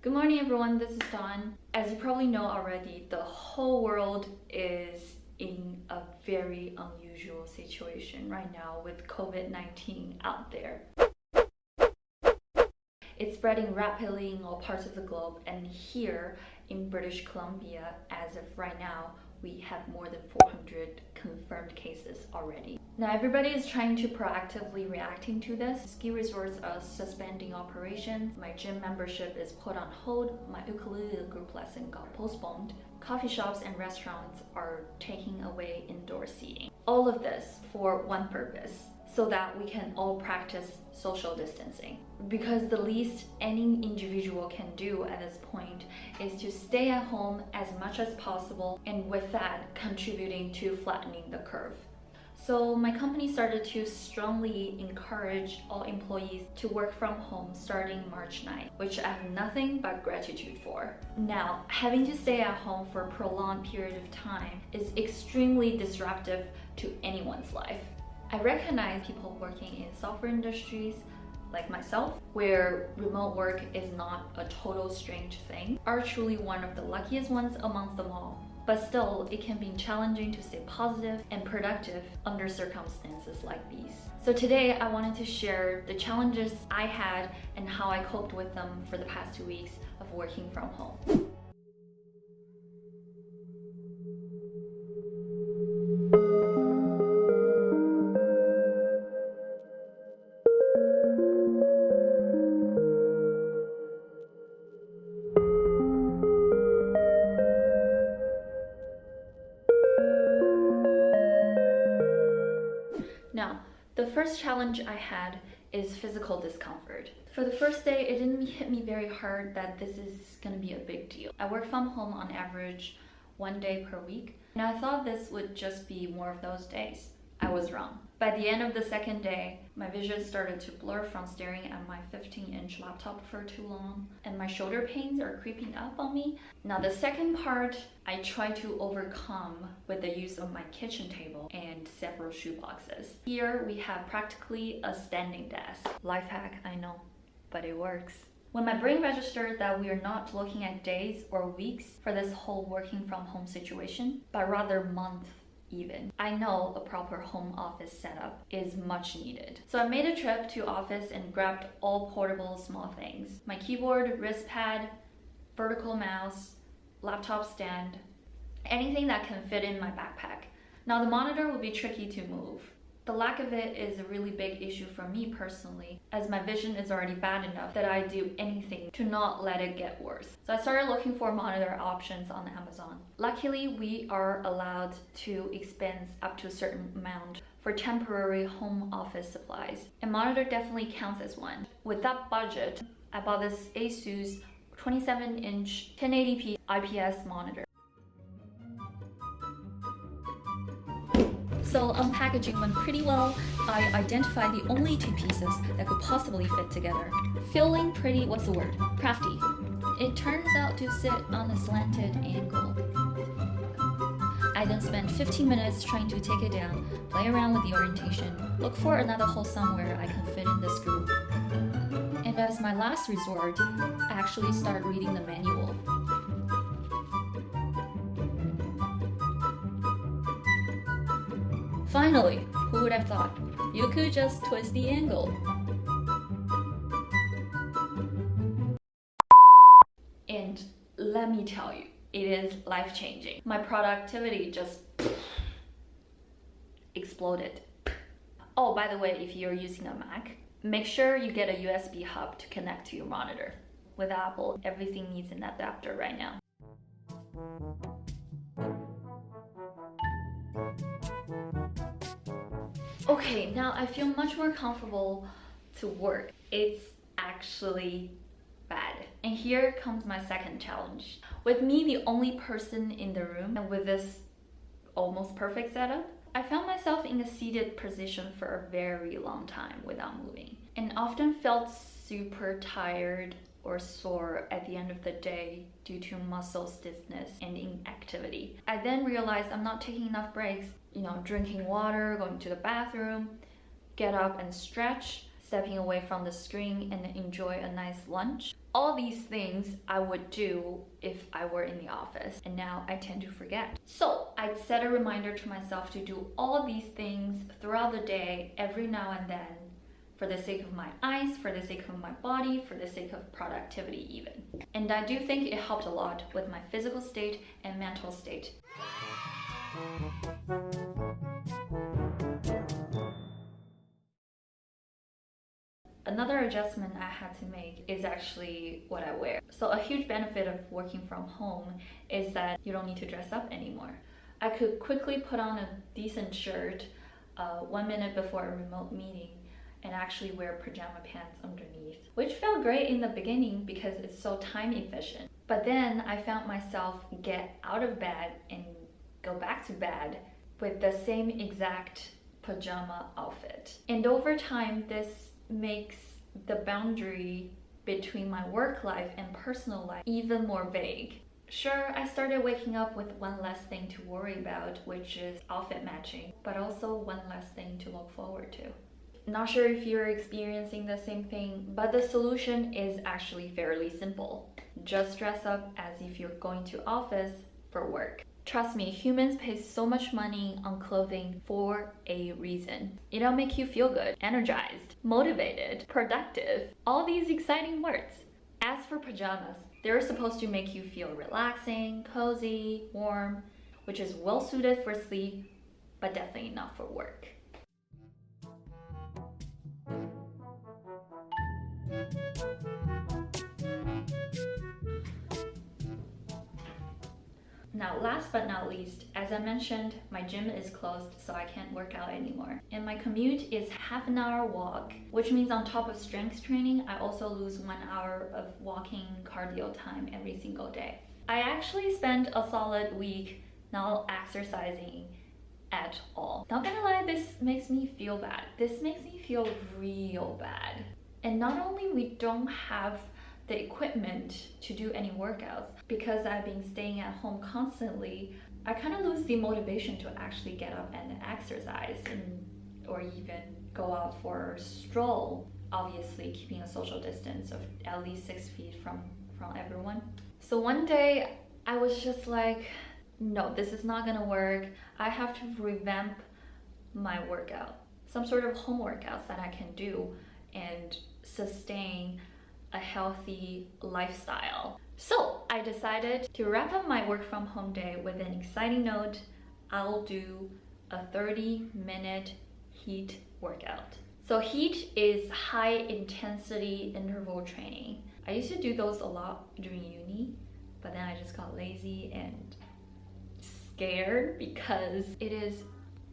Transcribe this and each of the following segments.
Good morning everyone, this is Dawn. As you probably know already, the whole world is in a very unusual situation right now with COVID-19 out there. It's spreading rapidly in all parts of the globe, and here in British Columbia, as of right now, we have more than 400 confirmed cases already. Now everybody is trying to proactively reacting to this. Ski resorts are suspending operations, my gym membership is put on hold, my ukulele group lesson got postponed, coffee shops and restaurants are taking away indoor seating. All of this for one purpose, so that we can all practice social distancing. Because the least any individual can do at this point is to stay at home as much as possible, and with that contributing to flattening the curve. So my company started to strongly encourage all employees to work from home starting March 9th, which I have nothing but gratitude for. Now, having to stay at home for a prolonged period of time is extremely disruptive to anyone's life. I recognize people working in software industries like myself, where remote work is not a total strange thing, are truly one of the luckiest ones amongst them all. But still, it can be challenging to stay positive and productive under circumstances like these. So today, I wanted to share the challenges I had and how I coped with them for the past 2 weeks of working from home. Now, the first challenge I had is physical discomfort. For the first day, it didn't hit me very hard that this is gonna be a big deal. I work from home on average 1 day per week, and I thought this would just be more of those days. I was wrong. By the end of the second day, my vision started to blur from staring at my 15-inch laptop for too long, and my shoulder pains are creeping up on me. Now the second part, I tried to overcome with the use of my kitchen table and several shoe boxes. Here we have practically a standing desk. Life hack, I know, but it works. When my brain registered that we are not looking at days or weeks for this whole working from home situation, but rather months even, I know a proper home office setup is much needed. So I made a trip to office and grabbed all portable small things. My keyboard, wrist pad, vertical mouse, laptop stand, anything that can fit in my backpack. Now the monitor will be tricky to move. The lack of it is a really big issue for me personally, as my vision is already bad enough that I do anything to not let it get worse. So I started looking for monitor options on Amazon. Luckily, we are allowed to expense up to a certain amount for temporary home office supplies, and monitor definitely counts as one. With that budget, I bought this Asus 27-inch 1080p IPS monitor. So unpackaging went pretty well. I identified the only 2 pieces that could possibly fit together. Feeling pretty, what's the word? Crafty. It turns out to sit on a slanted angle. I then spent 15 minutes trying to take it down, play around with the orientation, look for another hole somewhere I can fit in the screw. And as my last resort, I actually started reading the manual. Finally, who would have thought? You could just twist the angle. And let me tell you, it is life-changing. My productivity just exploded. Oh, by the way, if you're using a Mac, make sure you get a USB hub to connect to your monitor. With Apple, everything needs an adapter right now. Okay, now I feel much more comfortable to work. It's actually bad. And here comes my second challenge. With me the only person in the room, and with this almost perfect setup, I found myself in a seated position for a very long time without moving, and often felt super tired or sore at the end of the day due to muscle stiffness and inactivity. I then realized I'm not taking enough breaks, drinking water, going to the bathroom, get up and stretch, stepping away from the screen and enjoy a nice lunch. all these things I would do if I were in the office, and now I tend to forget. So I'd set a reminder to myself to do all these things throughout the day, every now and then, for the sake of my eyes, for the sake of my body, for the sake of productivity even. And I do think it helped a lot with my physical state and mental state. Another adjustment I had to make is actually what I wear. So a huge benefit of working from home is that you don't need to dress up anymore. I could quickly put on a decent shirt 1 minute before a remote meeting and actually wear pajama pants underneath, which felt great in the beginning because it's so time efficient. But then I found myself get out of bed and go back to bed with the same exact pajama outfit. And over time, this makes the boundary between my work life and personal life even more vague. Sure, I started waking up with one less thing to worry about, which is outfit matching, but also one less thing to look forward to. Not sure if you're experiencing the same thing, but the solution is actually fairly simple. Just dress up as if you're going to office for work. Trust me, humans pay so much money on clothing for a reason. It'll make you feel good, energized, motivated, productive, all these exciting words. As for pajamas, they're supposed to make you feel relaxing, cozy, warm, which is well suited for sleep, but definitely not for work. Now, last but not least, as I mentioned, my gym is closed, so I can't work out anymore. And my commute is half an hour walk, which means on top of strength training, I also lose 1 hour of walking cardio time every single day. I actually spent a solid week not exercising at all. Not gonna lie, this makes me feel bad. This makes me feel real bad. And not only we don't have the equipment to do any workouts, because I've been staying at home constantly, I kind of lose the motivation to actually get up and exercise or even go out for a stroll, obviously keeping a social distance of at least 6 feet from everyone. So one day I was just like, no, this is not gonna work. I have to revamp my workout, some sort of home workouts that I can do and sustain a healthy lifestyle. So I decided to wrap up my work from home day with an exciting note. I'll do a 30-minute HEAT workout. So HEAT is high intensity interval training. I used to do those a lot during uni, but then I just got lazy and scared because it is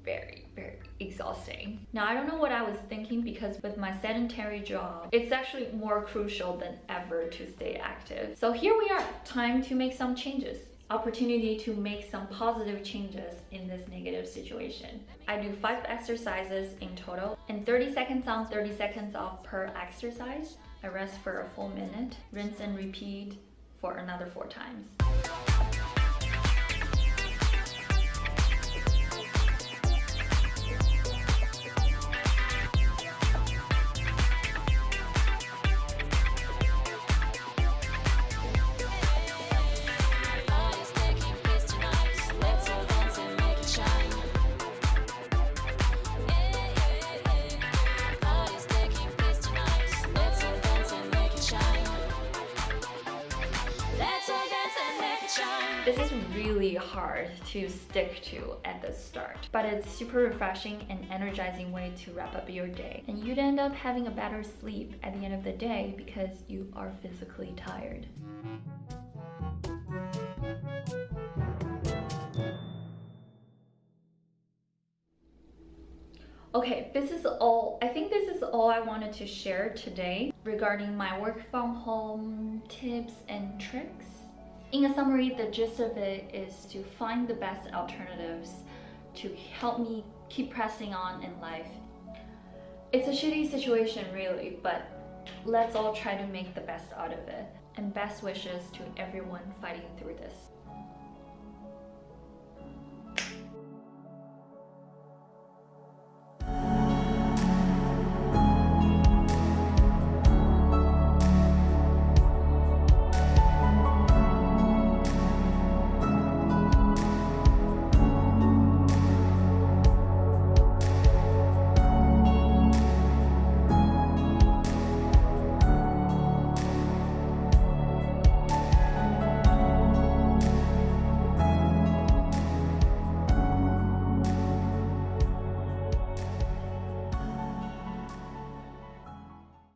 very, very exhausting. Now, I don't know what I was thinking, because with my sedentary job, it's actually more crucial than ever to stay active. So here we are, time to make some changes. Opportunity to make some positive changes in this negative situation. I do 5 exercises in total, and 30 seconds on, 30 seconds off per exercise. I rest for a full minute, rinse and repeat for another 4 times. This is really hard to stick to at the start, but it's super refreshing and energizing way to wrap up your day. And you'd end up having a better sleep at the end of the day because you are physically tired. Okay, this is all. I think this is all I wanted to share today regarding my work from home tips and tricks. In a summary, the gist of it is to find the best alternatives to help me keep pressing on in life. It's a shitty situation really, but let's all try to make the best out of it. And best wishes to everyone fighting through this.